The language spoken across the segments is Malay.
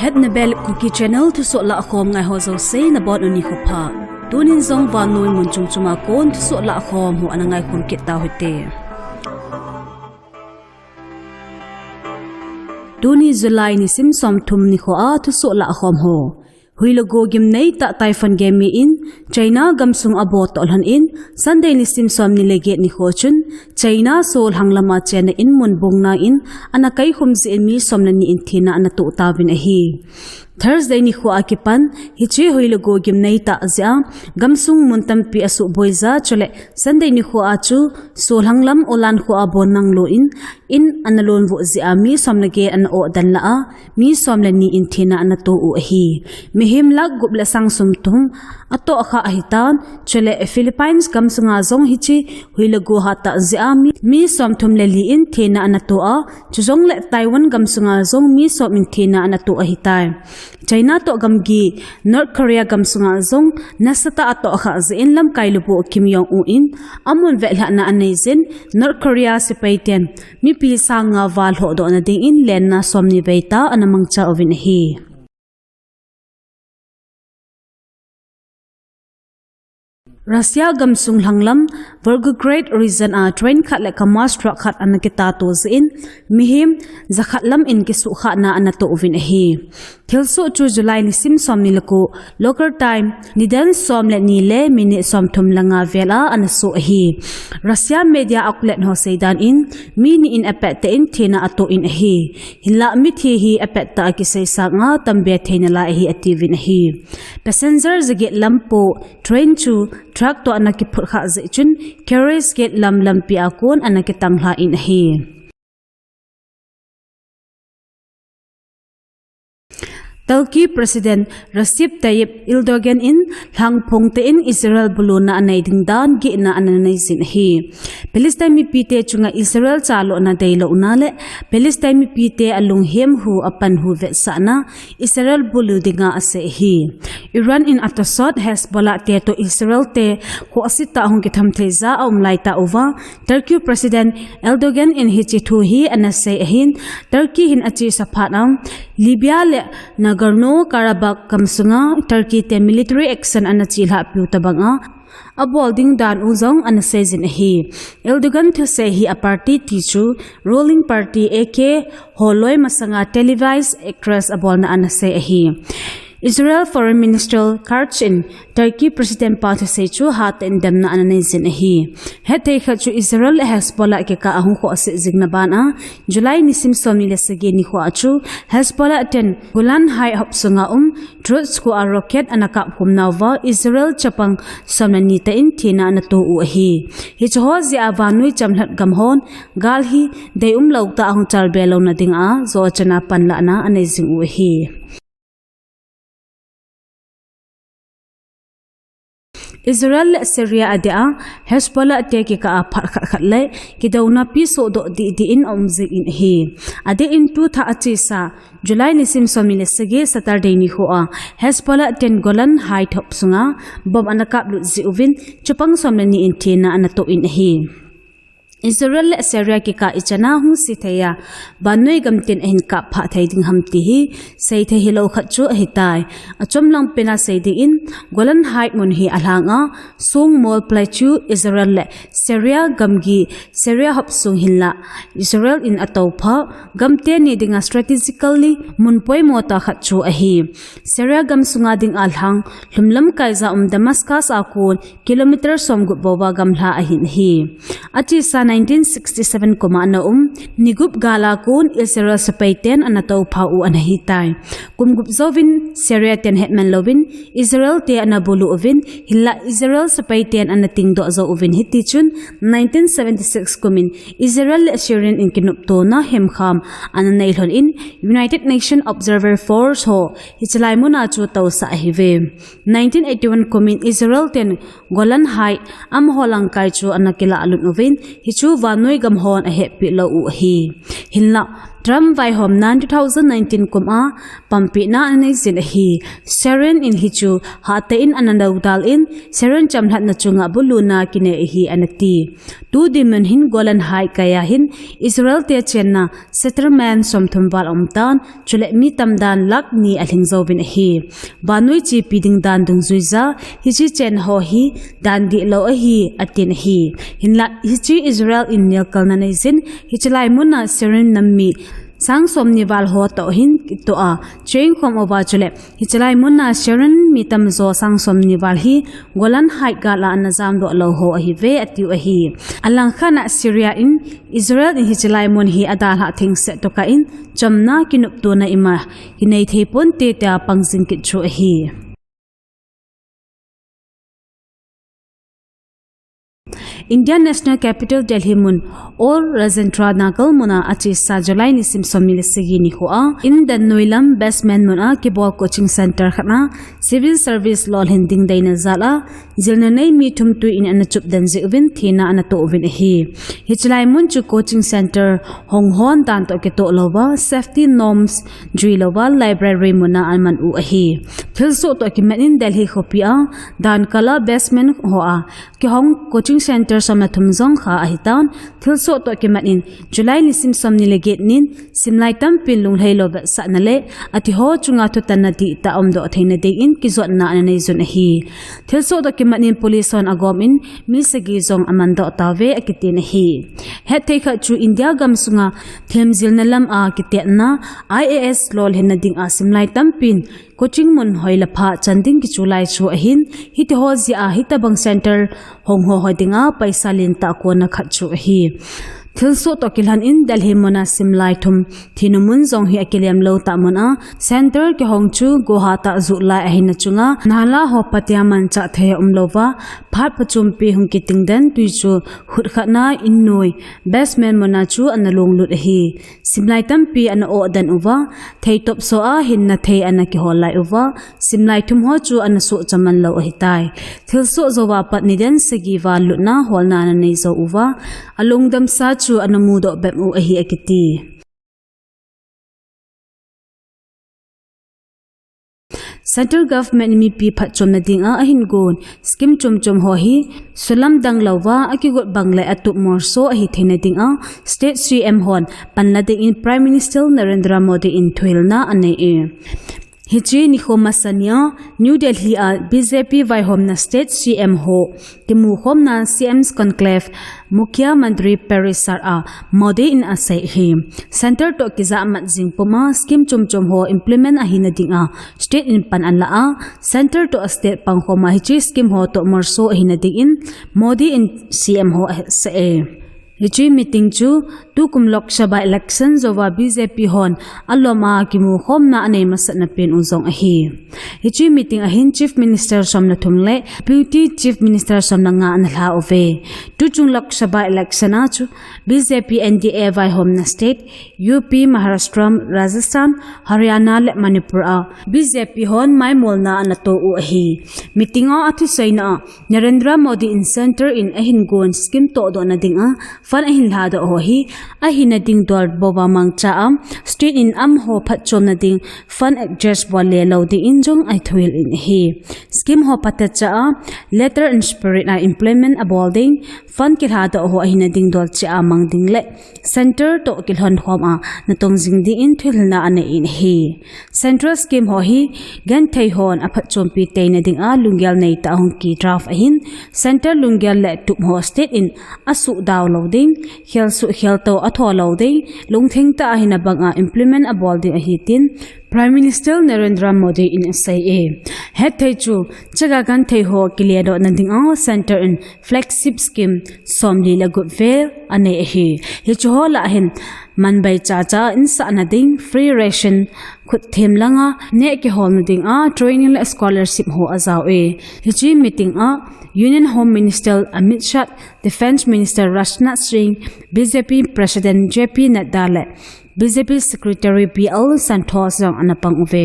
Hetna Belap Kuki channel Thusoh Lahkhom ngai ho zo se na bon uni khopa tunin zong van noi mun chung chuma kon Thusoh Lahkhom hu anangai khum kit ta hote tuni July ni sim som thum ni kho a Thusoh Lahkhom ho huilogo gim nei ta taifan game in China gamsung abot tolhan in Sunday ni sim som ni lege ni kho chun China sol hanglama chena in mun bungna in anakai khumzi mi somna ni in thina anatu tawin a hi Thursday ni kho akipan hichi huilogo gim nei ta azia gamsung muntam pi asu boiza chole Sunday ni kho achu sol hanglam olan kho abon nang lo in analon vo zia mi somna ge an o dan la a mi somla ni in thina anatu u hi mihim lak gubla sang sumtum ato kha ahitan chole Philippines gamsunga zong hichi huilogo hata zia mi somthum le li in thina anatu a chuzong le Taiwan gamsunga zong mi som in thina anatu a hitai China to gamgi North Korea gamsunga zong nasata ato kha zin lam kailubo Kim Jong Un amun velha na anaizen North Korea sipaiten mi pi sanga wal ho do na ding in len na somni beita anamang cha ovin hi Russia gamsung langlam Volgograd region a train khat le kamas truck khat anakita to zin mihim zakhatlam in kisu kha na anato ovin hi Thusoh chu July ni sim som ni lako local time nidan som le ni le mini som thum langa vela anaso hi Russia media outlet ho seidan in mini in apet te in thina ato in hi hilla mi thi hi apet ta ki sei sanga tambe theina la hi ativin hi passenger zage lampo train chu truck to anaki phur kha ze chun carriage gate lam pi akon anaki tangla in hi Turkey President Recep Tayyip Erdogan in Langphong te in Israel buluna anay dingdan gi na ananay sin hi Palestine mi pite chunga Israel chalo na daylo unale Palestine mi pite alung hem hu apan hu vet sana Israel bulu dinga ase hi Iran in atasot Hezbollah te to Israel te ko asita hong kitham theza umlai ta over Turkey President Erdogan in hichi thu hi anase hin Turkey hin achi saphanam Libya le Nagorno-Karabakh kamsunga Turkey te military action anachilha piu tabanga a bolding dan uzong anasezin hi Erdogan to say hi a party tichu ruling party AK holoi masanga televised actress abol na anase hi Israel Foreign Minister Karchin Turkey President Party Sechu hat in demna ananizin hi hete khachu Israel Hezbollah ke ka ahung kho ase jigna bana July ni sim somile sege ni kho achu Hezbollah ten Golan High hopsunga drones ko a rocket anaka kumnawa Israel chapang somani ta in thina na to u hi hi cho zi awanui chamhlat gamhon galhi dei lawta ahung charbelo na dinga zo chana panla na anezing u hi Israel-Syria adia Hezbollah ateki ka phar khatle kidawna pi so do di in omzi in hi ade in tu tha achi sa July ni sim somile sege Saturday ni ho a Hezbollah ten Golan High top sunga bom anakap lu zi uvin chupang somle ni in thina anato in hi Israel-Syria ki ka ichana hung si thaya banoi gamtin hin ka pha thai ding hamti hi sei the hi lo khat chu hitai achom lang pena sei ding in Golan High mun hi alhanga sung mol play chu Israel-Syria gamgi Syria hop sung hilla Israel in atawpha gamte ni dinga strategically mun poi mota khat chu a hi Syria gam sunga ding alhang lumlam kaiza Damascus akon kilometer som gu boba gamla a hin hi achi sa 1967 komana nigup gala kun Israel sapaiten anato phau anahitai kumgup zovin Syria ten hetman lovin Israel te anabulu ovin hilla Israel sapaiten anating do zo ovin hitichun 1976 kumin Israel-Syria in kinup to na hemkham ananailhon in United Nations Observer Force ho hichlai muna chu to sa hive 1981 kumin Israel ten Golan High am holang kai chu anakila alun ovin chu vanoi gamhon a he pi lo u hi hinla Trump vai hom nan 2019 kuma pampi na anay zin hi Seren in hichu hata in anandaw dal in Seren chamhat na chunga buluna kine hi anati tu dimen hin golan hai kaya hin Israel te chenna settlement somthumwal omtan chule mi tamdan lak ni alhingzo bin hi banui chi piding dan dung zuiza hichi chen ho hi dan di lo hi atin hi hinla hichi Israel in nilkal na naisin hichlai muna Seren nammi sang somni wal ho to hin to a chain khom oba chule hichlai munna Sharon mitam zo sang somni wal hi golan hai ga la anazam do lo ho hi ve atiu hi alang khana Syria in Israel in hichlai mun hi adal ha thing se to ka in chamna kinup to na ima hinai thepon te ta pangjing ki chu hi Indian National Capital Delhi mun or Razentra Nakal muna achi sa July ni sim somil segi ni hoa in the Noilam Bestman muna kibol coaching center khana civil service lol hinding daina zala zilna nei mi thum tu in anachup dan zivin thina anato vin hi hichlai mun chu coaching center honghon dan to ke to lowa safety norms jui lowa library muna alman u hi thilso to ki manin Delhi khopia dan kala Bestman hoa ki hong coaching center somna thumjong kha ahitan thilso to ki manin July ni sim somni le get nin simlai tam pin lung heilo ba sa na le ati ho chunga thu tanati ta omdo theina de in ki zot na anai zun hi thilso to ki manin police on agom in mi segi zong amando tawe akitin hi he thei kha chu India gam sunga themzil na lam a kite na IAS lol hinna ding a simlai tam pin coaching mun hoila pha chanding ki chulai chu ahin hit ho zia hitabang center hongho hodinga paisa lin ta ko na khat chu hi thilso to kilhan in Delhi mona simlai thum thinumun zong hi akiliam lo ta mona center ke hongchu gohata zu lai ahina chunga nala ho patyaman cha the umlova phat pachum pe hung ki tingdan tui chu hut khana innoi bestman mona chu analong lut hi simlai tampi an o dan uwa thei top so a hin na thei ana ki holai uwa simlai thum ho chu an so chaman lo hi tai thilso zowa pat niden segi wa lutna holna na nei zo uwa alongdam sa chu anamudo bem u hi akiti Central government mi pi phat chom na ding a hin gon skim chom ho hi sulam dang lawa akigot bangle atu mor so hi thena ding a state CM hon panla ding in Prime Minister Narendra Modi in thwilna ane e hichi ni khoma sanya New Delhi a BJP vai homna state CM ho timu homna CM's conclave mukhya mantri Parisar a Modi in asai hi center to kiza mat jingpoma scheme chom ho implement a hinadinga state in pan anla a center to a state panghoma hichi scheme ho to morso hinading in Modi in CM ho sa e hichi meeting chu tu kum Lok Sabha election zowa BJP hon aloma kimu khomna anei masna pen uzong a hi hichi meeting a hin chief minister somna thumle deputy chief minister somna nga anla ove tu chung Lok Sabha election a chu BJP NDA vai homna state UP Maharashtra Rajasthan Haryana le Manipur a BJP hon mai molna anato u a hi meeting a athu saina Narendra Modi in center in ahin gon scheme to do na ding a fan ahin la do ho hi ahina ding dor boba mangcha am state in am ho phat chom na ding fun adjust wale lo ding injong I thwil in hi scheme ho pata cha letter and spirit I implement abolding fun ki ha do ho ahina ding dor cha mang ding le center to kilhon khom a na tong jing ding in thil na ane in hi central scheme ho hi gan thei hon a phat chom pi te na ding a lungyal nei ta hong ki draft ahin center lungyal le tup ho state in asu daw lo ding hel su hel to atho lo ding lungthing ta ahina banga implement abolding a hitin Prime Minister Narendra Modi in SIA het thei chu chaga gan thei ho kiledo nanding a center in flagship scheme somli la good fair ane hi hi chu la hin man bai cha cha in sa na ding free ration khut them langa ne ke hol na ding a training scholarship ho azaw e hi chi meeting a Union Home Minister Amit Shah Defense Minister Rajnath Singh BJP President JP Nadda le BJP Secretary PL Santos jong anapang uve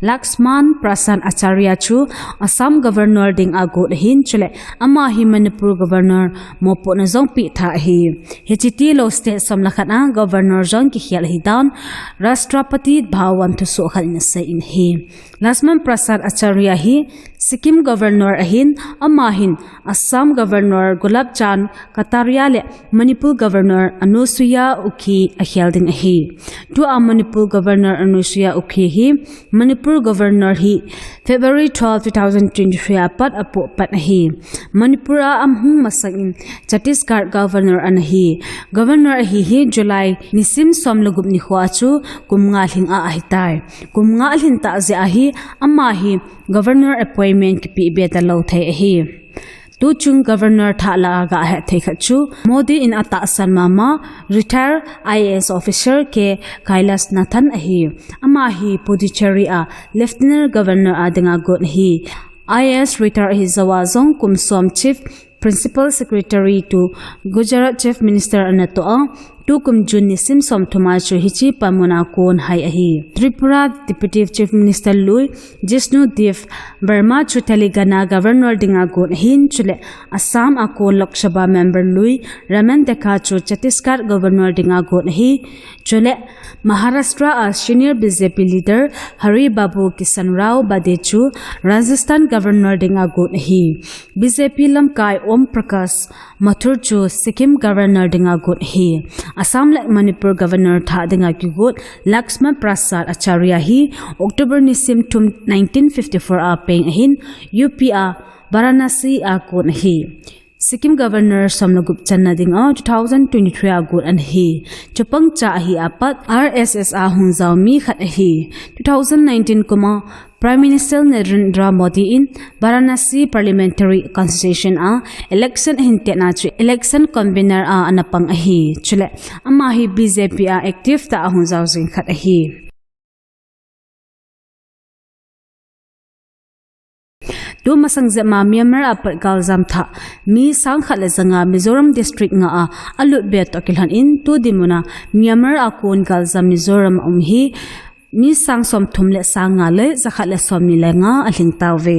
Laxman Prasan Acharya chu Assam Governor ding agot hin chule ama hi Manipur Governor mopo na zong pi tha hi hechiti lo state somlakhana Governor zong ki khial hi dan Rashtrapati Bhawan Thusoh khalna sa in hi Laxman Prasad Acharya hi Sikkim Governor ahin amahin Assam Governor Gulab Chan Kataria le Manipur Governor Anusuya Ukhi akhialding ahi tu Manipur Governor Anusuya Ukhi hi Manipur Governor hi February 12 2023 apat apo pat ahi Manipura amhung masangin Chhattisgarh Governor anahi Governor ahi hi July nisim somlugup ni khuachu kumngal hing a ahitai kumngal hin ta ze ahi amahi Governor appointment ki pi beta lo thai ahi tu chung Governor thala ga ha thai khachu Modi in ata san mama retired IAS officer ke Kailas Nathan ahi amahi Puducherry a Lieutenant Governor adanga got hi IAS retired hi zawazong kumsom chief Principal Secretary to Gujarat Chief Minister Anatoa tu kum Jun nisim som thuma chu hichi pamuna kon hai ahi Tripura Deputy Chief Minister Lui Jishnu Dev Burma chu Telangana Governor dinga gon hin chule Assam akon Lok Sabha Member Lui Raman Dekha chu Chhattisgarh Governor dinga gon hi chule Maharashtra a senior BJP leader Hari Babu Kisan Rao Bade chu Rajasthan Governor dinga gon hi BJP lamkai Om Prakash Mathur chu Sikkim Governor dinga gon hi Assam like Manipur Governor tha dinga ki got Laxman Prasad Acharya hi October nisim tum 1954 a peng hin UP a Varanasi a kon hi Sikkim Governor Somnagup Channa ding 2023 a got an hi chupang cha hi apat RSS a hunzaw mi khat hi 2019 kuma Prime Minister Narendra Modi in Varanasi Parliamentary Constitution a election hintena chi election convener a anapang ahi chule amahi BJP a active ta hunzaw jing khat ahi do masangze ma Myanmar apat galzam tha mi sang khala zanga Mizoram district nga a alut be to kilhan in tu dimuna Myanmar akon galzam Mizoram umhi ni sang som thumle sanga le zakhala som ni lenga aling tawe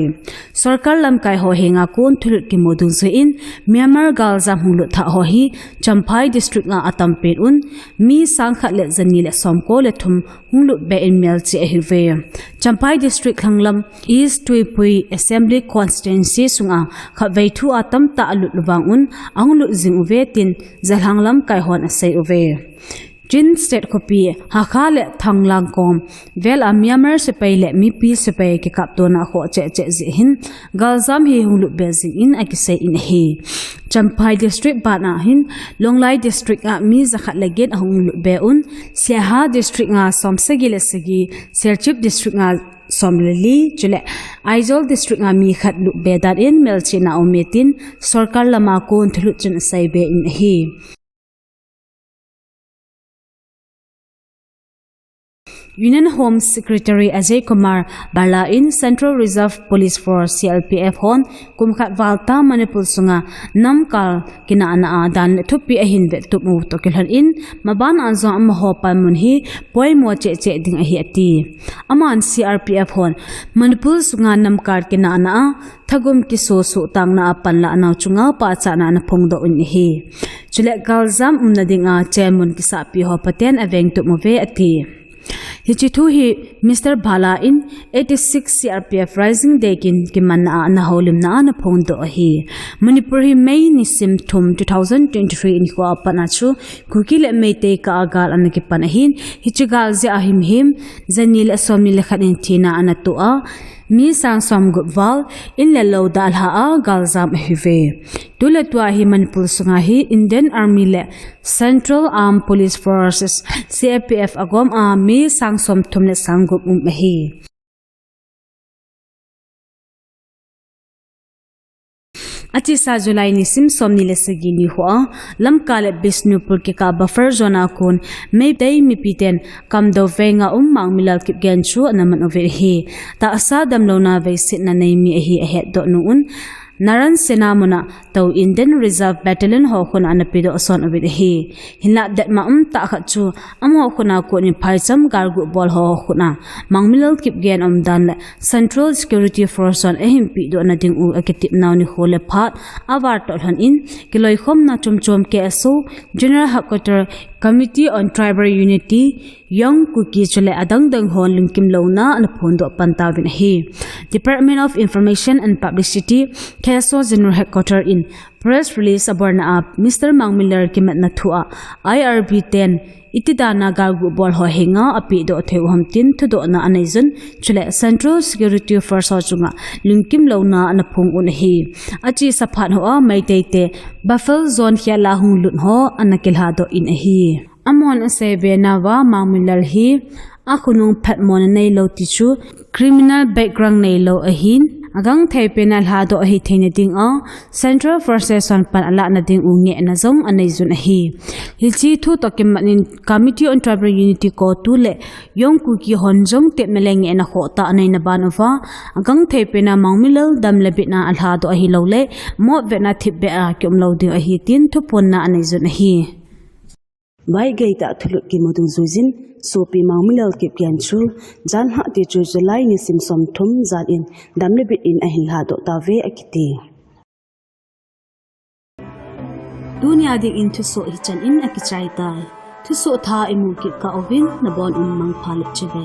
sarkar lam kai ho henga kon thulut ki modung se in Myanmar galzam hulu tha ho hi Champhai district nga atampet un mi sang khatle zani le som ko le thum hulu be in mel che hive Champhai district hanglam East Tuipui Assembly Constituency sunga khawei thu atam ta alut luwang un anglu jing uve tin zalhanglam kai hon asai uve Jin state copy hakale thanglang kom vel a Myanmar sepai le mi pi sepai ke kaptona kho che che hin galzam hi hulu bezing in akise in hi Champhai district bana hin Longlai district a mi zakhat leget hulu be un Seha district nga somsegi le segi Serchip district nga somleli chule Aizawl district nga mi khat lu be dat in melchina ometin sarkar lama kon thlut chun sai be in hi Union Home Secretary Ajay Kumar Bhalla in Central Reserve Police Force CRPF hon kumkhat walta Manipur sunga namkal kina ana dan thupi ahin ve tumu to kilhan in maban anzo amho panmun hi poimo che che ding ahi ati aman CRPF hon Manipur sunga namkar kina ana thagum ki so su tangna panla na chunga pa cha na phongdo un hi chule galzam umnadinga chemun ki sa pi ho paten aveng tumu ve ati Hichitu hi Mr. Bhalla in 86 CRPF Rising Day kin kimanna na holim na phondo hi Manipur hi May nisim thum 2023 in ko apanachu Kuki le meite ka agal anakipan hin hichigal ze ahim him zanil asomni lekhanin thina anatua mi sang som gubwal in le lo dal ha a galzam hive tulatwa hi Manipur sunga hi Indian Army le Central Armed Police Forces CRPF agom a mi sang som thumle sangup hi Achi sa July ni sim somni le sagini ho lamkale Bisnupur ke ka buffer zona kun may day mi piten kam do venga Mangminlal kip gen chu naman over hi ta asa damlo na ve sit na nei mi hi ahet do nuun Naran senamuna tau Indian Reserve Battalion ho khuna anapido ason obid hi hinla dat ma ta khachu amho khuna ko ni phaisam gargu bol ho khuna Mangminlal kip gen dan le Central Security Force on ehim pi do na ding u akitip naw ni khole phat awar tol han in kiloi khom na chomchom KSO General Headquarter Committee on Tribal Unity Young Kuki chule adang dang hon lingkim lona an phondo pantawin hi Department of Information and Publicity KSO General Headquarter in press release aborna up Mr. Mangminlal kimat na thua IRB 10 itidana gargu bol ho henga api do theu hamtin thudo na anaizun chule Central Security Force chunga lingkim lona an phung un hi achi saphan ho a maitei te buffalo zone khia la hung lut ho anakil ha do in hi amon ase benawa Mangminlal hi akhunung phatmon nei lo ti chu criminal background nei lo ahin agang thai penal ha do hi theine ding a Central Forces on pan ala na ding unge na zong anei zun hi hilchi thu tokim manin Committee on Tribal Unity ko tu le yong Kuki honjong te meleng na khota anei na banova agang thai pena Mangminlal dam le bit na alha do hi lo le mo ve na thip be a kyom lo ding a hi tin thu pon na anei zun hi bai gai ta thulut ki modung zuizin sopi Mangminlal kip kian chu jan ha ti chu July ni sim som thum zan in damle bit in a hil ha do ta ve akiti dunia dik in Thusoh hi chan in akichai ta Thusoh tha imu kip ka ovin na bon mang phalip chebe